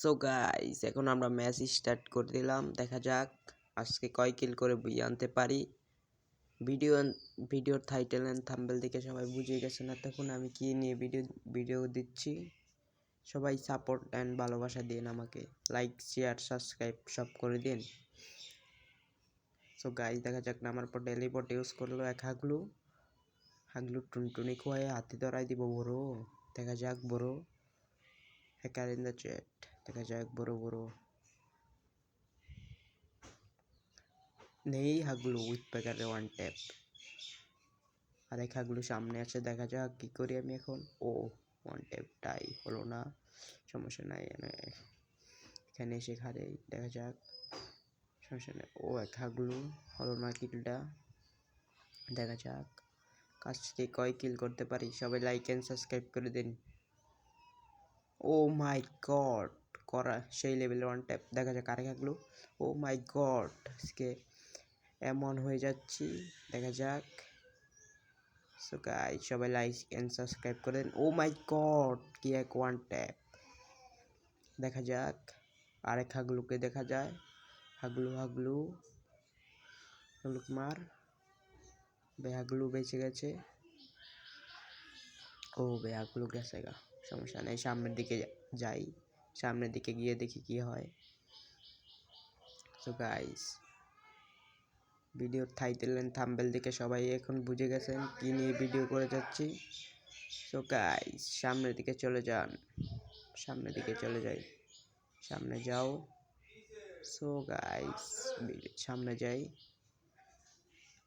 So guys, এখন আমরা match start করে দিলাম। দেখা যাক আজকে কয় কিল করে বুঝে আনতে পারি। ভিডিওর টাইটেল এন্ড থাম্বনেল দেখে সবাই বুঝে গেছেন তখন আমি কি নিয়ে ভিডিও দিচ্ছি। সবাই সাপোর্ট এন্ড ভালোবাসা দিন আমাকে, লাইক শেয়ার সাবস্ক্রাইব সব করে দিন। সো গাইস, দেখা যাক নামার পর টেলিপোর্ট ইউজ করলো এক হাগলু টুনটুনি খোয়ায় হাতে ধরাই দিব বড়। দেখা যাক বড় হ্যাকার ইন দ্য চ্যাট। দেখা যাক বড় নেই হাগলু উইথ প্যাকারে ওয়ান ট্যাপ। আর এক হাগলু সামনে আছে, দেখা যাক কি করি আমি এখন। ও ওয়ান ট্যাপ টাই হলো না, সমস্যা নাই, এখানে এসে খারে দেখা যাক, সমস্যা নেই। ও এক হাগলু হলো না কিলটা। দেখা যাক আজকে কয় কিল করতে পারি। সবাই লাইক এন্ড সাবস্ক্রাইব করে দিন। ও মাই গড, করা সেই লেভেলের ওয়ান ট্যাপ। দেখা যাক আরেক হাগলু। ও মাই গড, আজকে এমন হয়ে যাচ্ছি। দেখা যাক। সো গাইস, সবাই লাইক এন্ড সাবস্ক্রাইব করেন। ও মাই গড, কি এক ওয়ান ট্যাপ। দেখা যাক আরেক হাগলুকে দেখা যায়। হাগলু মার। হাগলু বেঁচে গেছে। ও হাগলু গেছে গা, সমস্যা নেই, সামনের দিকে যাই। সামনের দিকে গিয়ে দেখি কি হয়। সো গাইস, ভিডিওর টাইটেল এন্ড থাম্বনেল দেখে সবাই এখন বুঝে গেছেন কি নিয়ে ভিডিও করে যাচ্ছি। সো গাইস, সামনের দিকে চলে যান, সামনের দিকে চলে যাই, সামনে যাও। সো গাইস, সামনে যাই,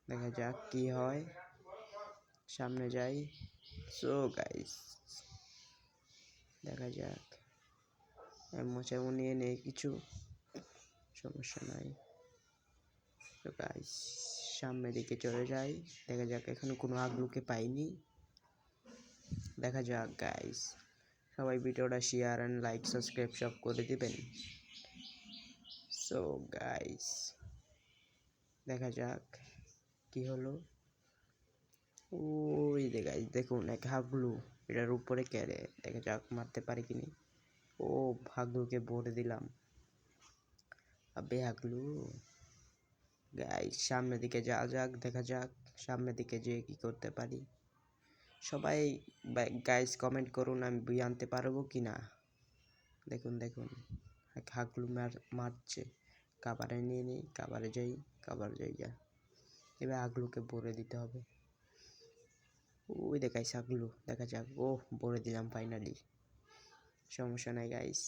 দেখা যাক কি হয়। সামনে যাই। সো গাইস, দেখা যাক। এমন নিয়ে নেই কিছু, সমস্যা নাই। তো গাইস, সামনের দিকে চলে যাই। দেখা যাক, এখন কোনো হাগলুকে পাইনি। দেখা যাক গাইস, সবাই ভিডিওটা শেয়ার এন্ড লাইক সাবস্ক্রাইব সব করে দিবেন। সো গাইস, দেখা যাক কি হলো। ওই যে গাইস দেখুন, এক হাগলু এটার উপরে কেড়ে। দেখা যাক মারতে পারি কিনি। ও হাগলুকে ভরে দিলাম। আবে হাগলু। গাইস, সামনের দিকে যাওয়া যাক, দেখা যাক সামনের দিকে যেয়ে কি করতে পারি। সবাই গাইস কমেন্ট করুন, আমি বই আনতে পারবো কিনা। দেখুন হাগলু মারছে। কাবারে নিয়ে নিই, কাবারে যাই যা। এবার হাগলুকে ভরে দিতে হবে। ওই দেখাইস হাগলু, দেখা যাক। ও ভরে দিলাম ফাইনালি, সমস্যা নাই গাইস।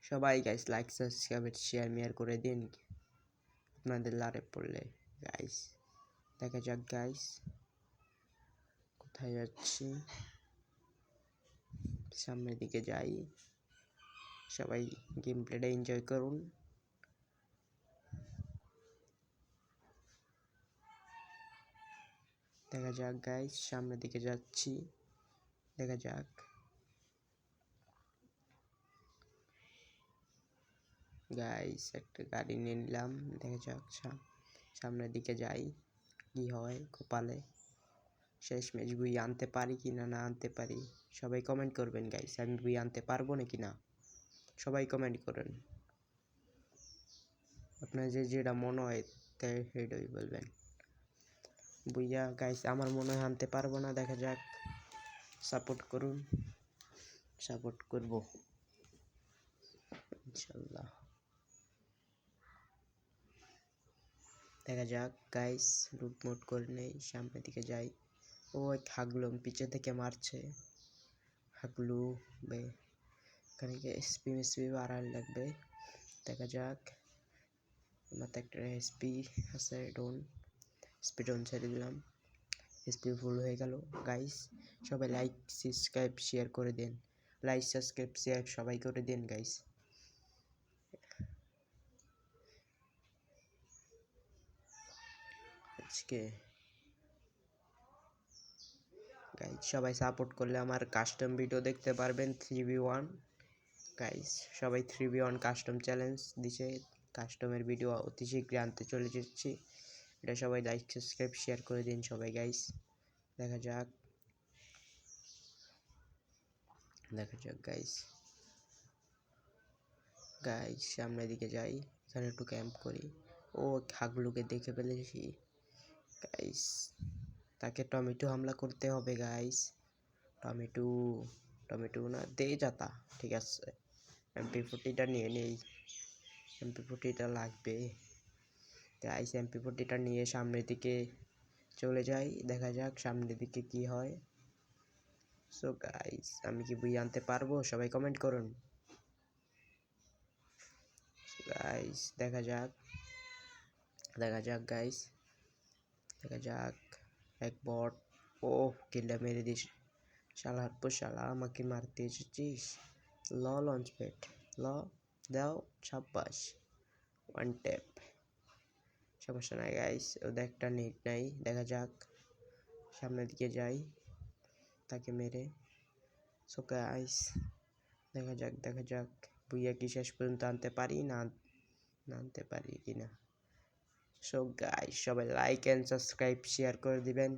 সবাই গাইস লাইক সাবস্ক্রাইব শেয়ার করে দিন আপনাদের লারে পড়লে। গাইস দেখা যাক গাইস, কোথায় যাচ্ছি। সামনের দিকে যাই, সবাই গেম প্লেটা এনজয় করুন। দেখা যাক গাইস, সামনের দিকে যাচ্ছি, দেখা যাক। গাইস একটা গাড়ি নিয়ে নিলাম, দেখা যাক সামনের দিকে যাই কি হয় কপালে। শেষ ম্যাচ বই আনতে পারি কি না আনতে পারি, সবাই কমেন্ট করবেন গাইস। আমি বই আনতে পারবো নাকি না, সবাই কমেন্ট করেন। আপনার যেটা মনে হয় তাই সেটাই বলবেন। বুইয়া গাইস, আমার মনে হয় আনতে পারবো না। দেখা যাক, সাপোর্ট করুন, সাপোর্ট করব ইনশাল্লাহ। দেখা যাক গাইস, লুট মুট করে নেই, সামনের দিকে যাই। ও হাগলু পিছে থেকে মারছে। হাগলু এখানে এসপি বাড়ার লাগবে। দেখা যাক, আমার তো একটা এসপি আছে, স্পিডন ছেড়ে দিলাম, এসপি ফুল হয়ে গেল। গাইস সবাই লাইক সাবস্ক্রাইব শেয়ার করে দেন, লাইক সাবস্ক্রাইব শেয়ার সবাই করে দেন গাইস। আজকে গাইস সবাই সাপোর্ট করলে আমার কাস্টম ভিডিও দেখতে পারবেন 3v1। গাইস সবাই 3v1 কাস্টম চ্যালেঞ্জ দিছে, কাস্টমের ভিডিও অতি শীঘ্রই আনতে চলে যাচ্ছি। এটা সবাই লাইক সাবস্ক্রাইব শেয়ার করে দিন সবাই গাইস। দেখা যাক গাইস, গাইস সামনের দিকে যাই, এখানে একটু ক্যাম্প করি। ও হাগলুকে দেখে ফেলেছি গাইস, তাকে টমেটো হামলা করতে হবে গাইস। টমেটো টমেটো না দে যাতা, ঠিক আছে। MP40টা নিয়ে নেই, MP40টা লাগবে গাইস। MP40টা নিয়ে সামনের দিকে চলে যাই, দেখা যাক সামনের দিকে কি হয়। সো গাইস আমি কি বই আনতে পারবো? সবাই কমেন্ট করুন গাইস। দেখা যাক গাইস, দেখা যাক। এক বট, ও কিলটা মেরে দিস। শালার পর শালা, আমাকে মারতে এসেছিস। ল লঞ্চ প্যাড, ল দাও, ছাব্বাস, ওয়ান ট্যাপ। সমস্যা নাই গাইস, ওদের একটা নেট নাই। দেখা যাক সামনের দিকে যাই, তাকে মেরে। সো গাইস দেখা যাক বুইয়া কি শেষ পর্যন্ত আনতে পারি না আনতে পারি কিনা। সো গাইস সবাই লাইক এন্ড সাবস্ক্রাইব শেয়ার করে দিবেন।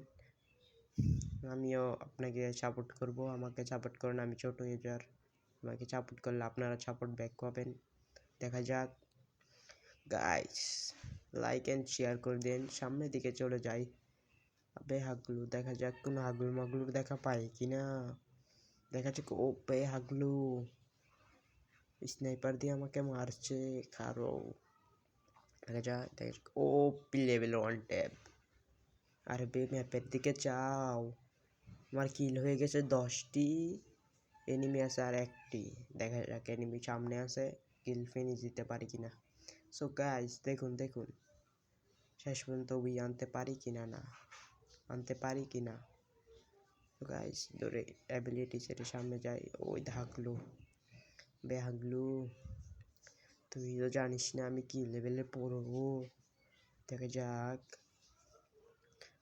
আমিও আপনাকে সাপোর্ট করব, আমাকে সাপোর্ট করুন। আমি ছোট ইউজার, আমাকে সাপোর্ট করলে আপনারা সাপোর্ট ব্যাক পাবেন। দেখা যাক গাইস, লাইক এন্ড শেয়ার করে দেন। সামনের দিকে চলে যাই। আবে হাগলু, দেখা যাক কোনো হাগলু মাগলুর দেখা পাই কিনা। দেখা যাক। ও বে হাগলু স্নাইপার দিয়ে আমাকে মারছে, খারো। দেখা যাক ও লেভেল 1 ট্যাপ। আরে বে ম্যাপের দিকে যাও, আমার কিল হয়ে গেছে 10টি, এনিমি আছে আর 1টি। দেখা যাক এনিমি সামনে আছে, কিল ফিনিশ দিতে পারি কিনা। সো গাইস দেখুন শেষ পর্যন্ত উই আনতে পারি কিনা, আনতে পারি কিনা। তো গাইস ধরে অ্যাবিলিটি সেটে সামনে যাই। ওই হাগলু, বে হাগলু তুই তো জানিস না আমি কি লেভেলে পড়বো। দেখা যাক।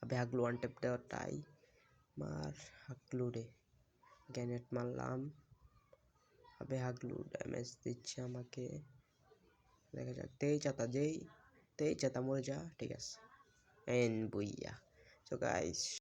আবে হাগলু ওয়ান ট্যাপ দেওয়াটাই মার। হাগলু রে গ্যানেট মারলাম। আবে হাগলু ড্যামেজ দিচ্ছে আমাকে। দেখা যাক। তেই চাতা মরে যা, ঠিক আছে। এন বুইয়া। So guys